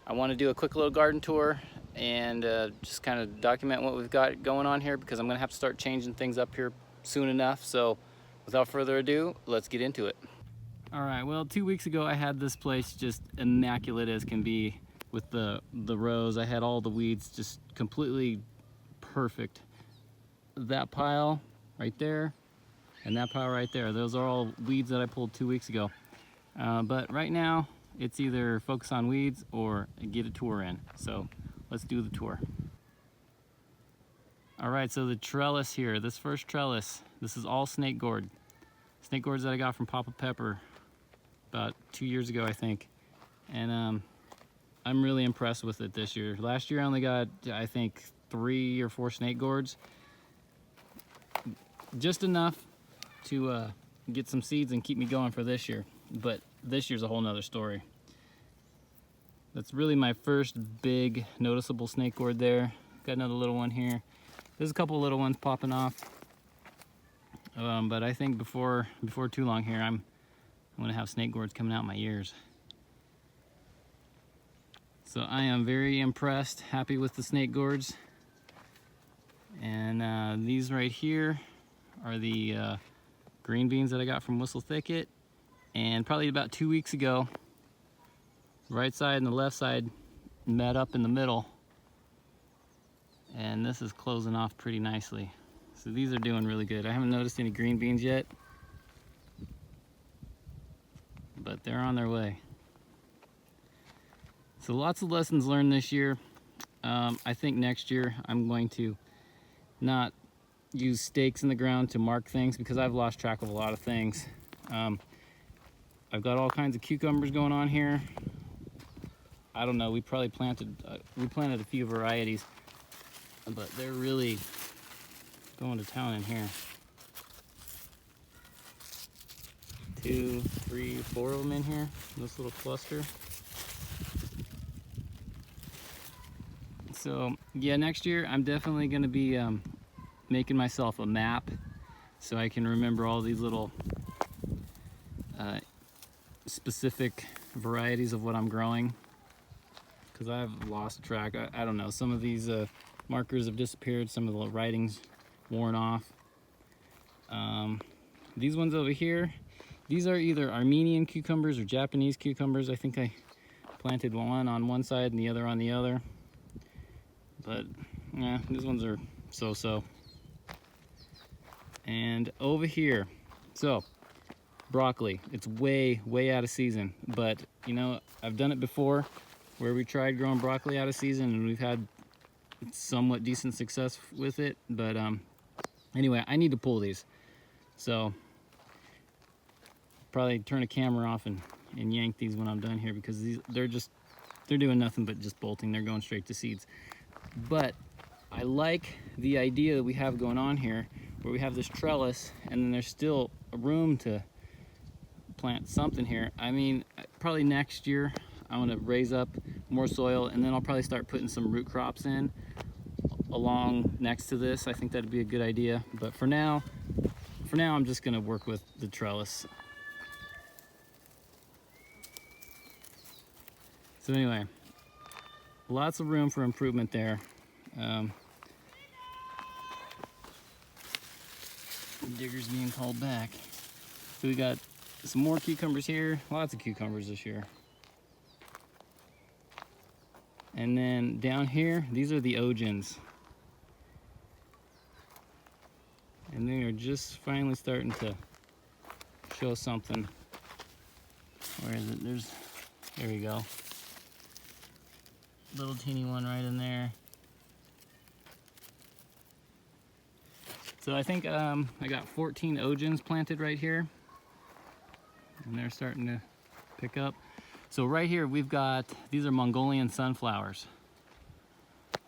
I want to do a quick little garden tour and just kind of document what we've got going on here, because I'm going to have to start changing things up here soon enough. So without further ado, let's get into it. All right, well, 2 weeks ago I had this place just immaculate as can be with the rows. I had all the weeds just completely perfect. That pile right there and that pile right there, those are all weeds that I pulled 2 weeks ago. But right now it's either focus on weeds or get a tour in. So let's do the tour. All right, so the trellis here, this first trellis, this is all snake gourd. Snake gourds that I got from Papa Pepper about 2 years ago, I think. And I'm really impressed with it this year. Last year I only got, I think, 3 or 4 snake gourds. Just enough to get some seeds and keep me going for this year. But this year's a whole nother story. That's really my first big noticeable snake gourd there. Got another little one here. There's a couple little ones popping off. But I think before too long here, I'm gonna have snake gourds coming out my ears. So I am very impressed, happy with the snake gourds. And these right here are the green beans that I got from Whistle Thicket. And probably about 2 weeks ago, the right side and the left side met up in the middle. And this is closing off pretty nicely. So these are doing really good. I haven't noticed any green beans yet, but they're on their way. So lots of lessons learned this year. I think next year I'm going to not use stakes in the ground to mark things, because I've lost track of a lot of things. I've got all kinds of cucumbers going on here. I don't know, we probably planted a few varieties, but they're really going to town in here. 2, 3, 4 of them in here, this little cluster. So yeah, next year I'm definitely going to be making myself a map so I can remember all these little specific varieties of what I'm growing, because I've lost track. I don't know, some of these markers have disappeared, some of the writing's worn off. These ones over here, these are either Armenian cucumbers or Japanese cucumbers. I think I planted one on one side and the other on the other. But yeah, these ones are so-so. And over here, so broccoli, it's way out of season, but you know, I've done it before where we tried growing broccoli out of season and we've had somewhat decent success with it. But anyway, I need to pull these, so probably turn the camera off and yank these when I'm done here, because they're doing nothing but just bolting. They're going straight to seeds. But I like the idea that we have going on here, where we have this trellis and then there's still room to plant something here. I mean, probably next year I'm gonna raise up more soil, and then I'll probably start putting some root crops in along next to this. I think that'd be a good idea. But for now I'm just gonna work with the trellis. So anyway, lots of room for improvement there. Digger's being called back. So we got some more cucumbers here, lots of cucumbers this year. And then down here, these are the Ogins. And they are just finally starting to show something. Where is it? There we go. Little teeny one right in there. So I think I got 14 Ogins planted right here. And they're starting to pick up. So right here we've got, these are Mongolian sunflowers.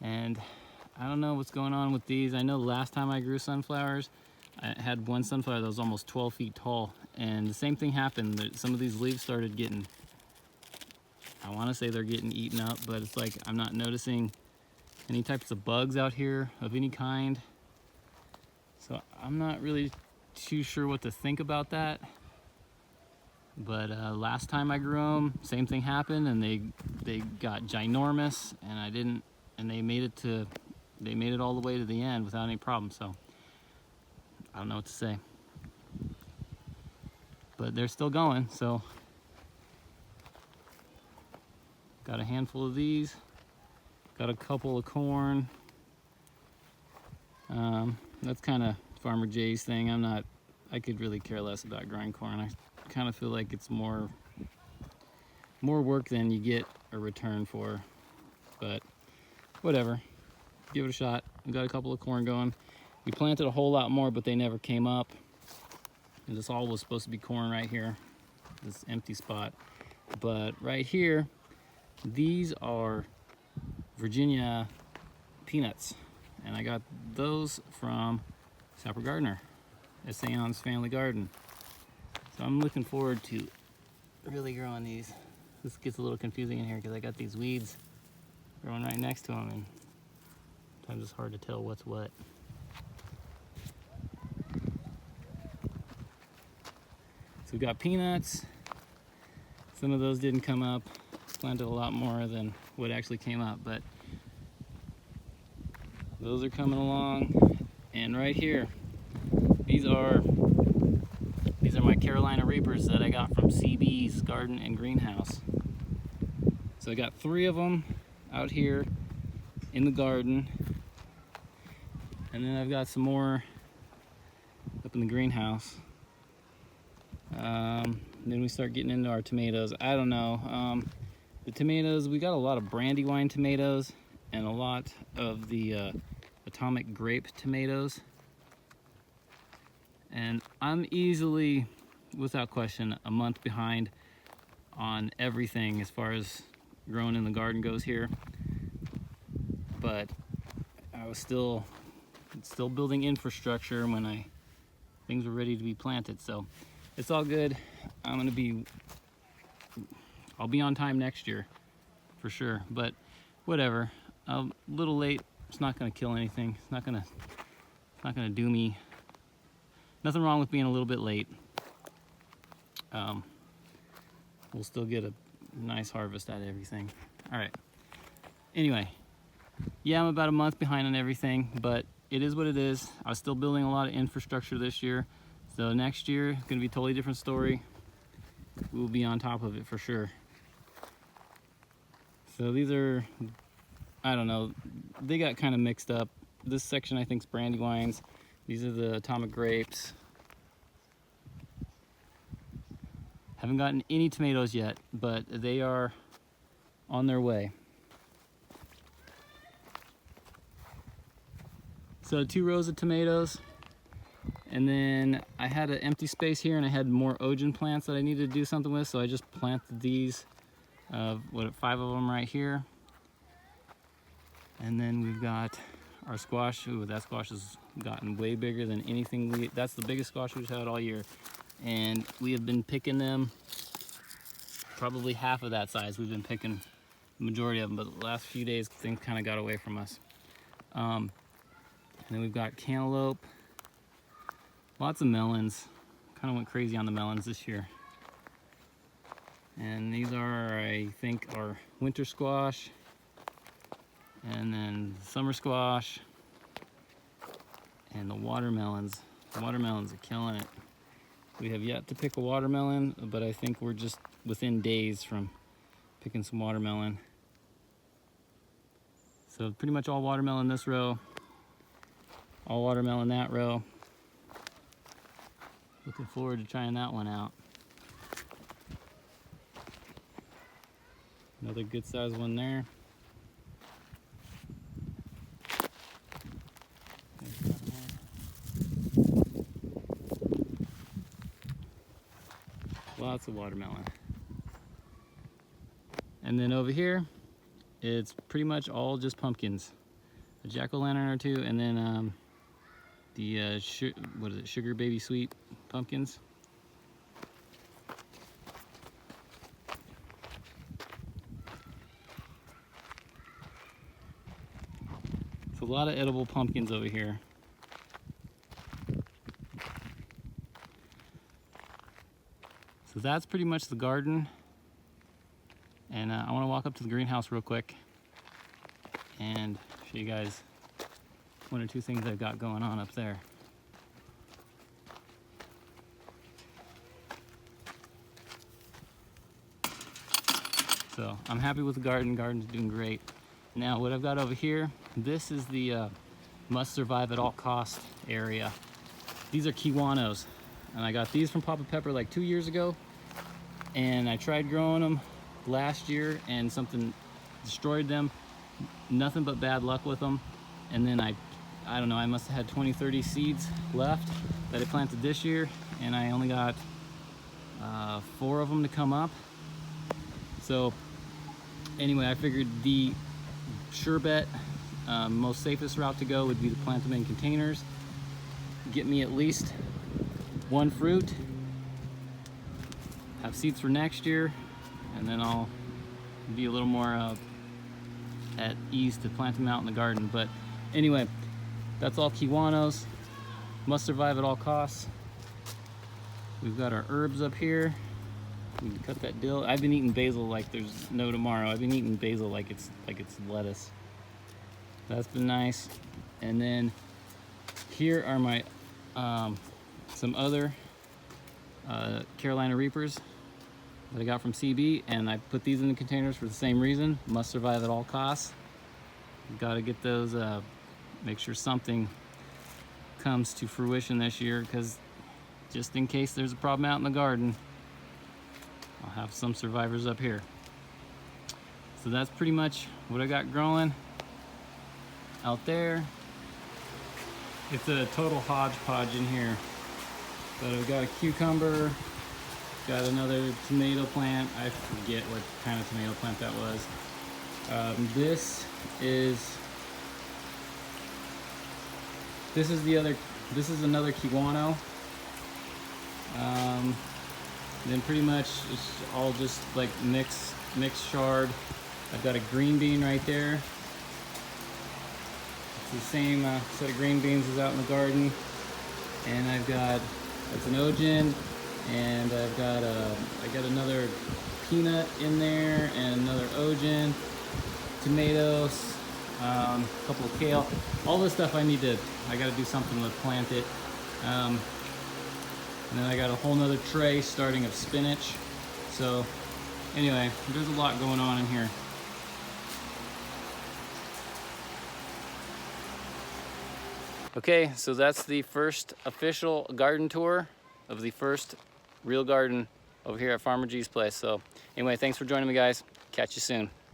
And I don't know what's going on with these. I know last time I grew sunflowers, I had one sunflower that was almost 12 feet tall. And the same thing happened. Some of these leaves started getting, I want to say they're getting eaten up, but it's like I'm not noticing any types of bugs out here of any kind. So I'm not really too sure what to think about that. But last time I grew them, same thing happened, and they got ginormous, and they made it all the way to the end without any problem. So I don't know what to say, but they're still going. So got a handful of these, got a couple of corn. That's kind of Farmer Jay's thing. I could really care less about growing corn. I kind of feel like it's more work than you get a return for, but whatever, give it a shot. We got a couple of corn going. We planted a whole lot more, but they never came up. And this all was supposed to be corn right here, this empty spot. But right here, these are Virginia peanuts, and I got those from Sapper Gardener, Essayon's Family Garden. So I'm looking forward to really growing these. This gets a little confusing in here because I got these weeds growing right next to them, and sometimes it's hard to tell what's what. So we got peanuts. Some of those didn't come up. Planted a lot more than what actually came up, but those are coming along. And right here, these are my Carolina Reapers that I got from CB's Garden and Greenhouse. So I got 3 of them out here in the garden, and then I've got some more up in the greenhouse. Then we start getting into our tomatoes. I don't know. The tomatoes, we got a lot of Brandywine tomatoes and a lot of the atomic grape tomatoes. And I'm easily, without question, a month behind on everything as far as growing in the garden goes here. But I was still building infrastructure when things were ready to be planted. So it's all good. I'll be on time next year for sure, but whatever. A little late, it's not gonna kill anything. It's not gonna do me. Nothing wrong with being a little bit late. We'll still get a nice harvest out of everything. All right. Anyway, yeah, I'm about a month behind on everything, but it is what it is. I was still building a lot of infrastructure this year. So next year, it's gonna be a totally different story. We'll be on top of it for sure. So these are, I don't know, they got kind of mixed up. This section I think is Brandywines. These are the atomic grapes. Haven't gotten any tomatoes yet, but they are on their way. So 2 rows of tomatoes, and then I had an empty space here and I had more Ogen plants that I needed to do something with, so I just planted these, 5 of them right here. And then we've got our squash. Ooh, that squash has gotten way bigger than anything. That's the biggest squash we've had all year. And we have been picking them, probably half of that size. We've been picking the majority of them, but the last few days things kind of got away from us. And then we've got cantaloupe, lots of melons. Kind of went crazy on the melons this year. And these are, I think, our winter squash, and then summer squash, and the watermelons. The watermelons are killing it. We have yet to pick a watermelon, but I think we're just within days from picking some watermelon. So pretty much all watermelon this row, all watermelon that row. Looking forward to trying that one out. Another good sized one there. Lots of watermelon. And then over here, it's pretty much all just pumpkins. A jack-o'-lantern or 2, and then the sugar baby sweet pumpkins. It's a lot of edible pumpkins over here. So So that's pretty much the garden. And I want to walk up to the greenhouse real quick and show you guys one or two things I've got going on up there. So I'm happy with the garden. Garden's doing great. Now what I've got over here, this is the must survive at all cost area. These are Kiwanos, and I got these from Papa Pepper like 2 years ago, and I tried growing them last year and something destroyed them. Nothing but bad luck with them. And then I don't know, I must have had 20-30 seeds left that I planted this year, and I only got 4 of them to come up. So anyway, I figured the sure bet, most safest route to go would be to plant them in containers, get me at least 1 fruit, have seeds for next year, and then I'll be a little more at ease to plant them out in the garden. But anyway, that's all Kiwanos. Must survive at all costs. We've got our herbs up here. We can cut that dill. I've been eating basil like there's no tomorrow. I've been eating basil like it's lettuce. That's been nice. And then here are my some other Carolina Reapers that I got from CB, and I put these in the containers for the same reason. Must survive at all costs. Got to get those. Make sure something comes to fruition this year, because just in case there's a problem out in the garden, I'll have some survivors up here. So that's pretty much what I got growing out there. It's a total hodgepodge in here. But I've got a cucumber, got another tomato plant. I forget what kind of tomato plant that was. This is another Kiwano. Then pretty much it's all just like mixed chard. I've got a green bean right there. It's the same set of green beans as out in the garden. And I've got, that's an Ojin, and I got another peanut in there and another Ojin, tomatoes, a couple of kale. All this stuff I gotta do something with, plant it. And then I got a whole nother tray starting of spinach. So anyway, there's a lot going on in here. Okay, so that's the first official garden tour of the first real garden over here at Farmer G's place. So anyway, thanks for joining me, guys. Catch you soon.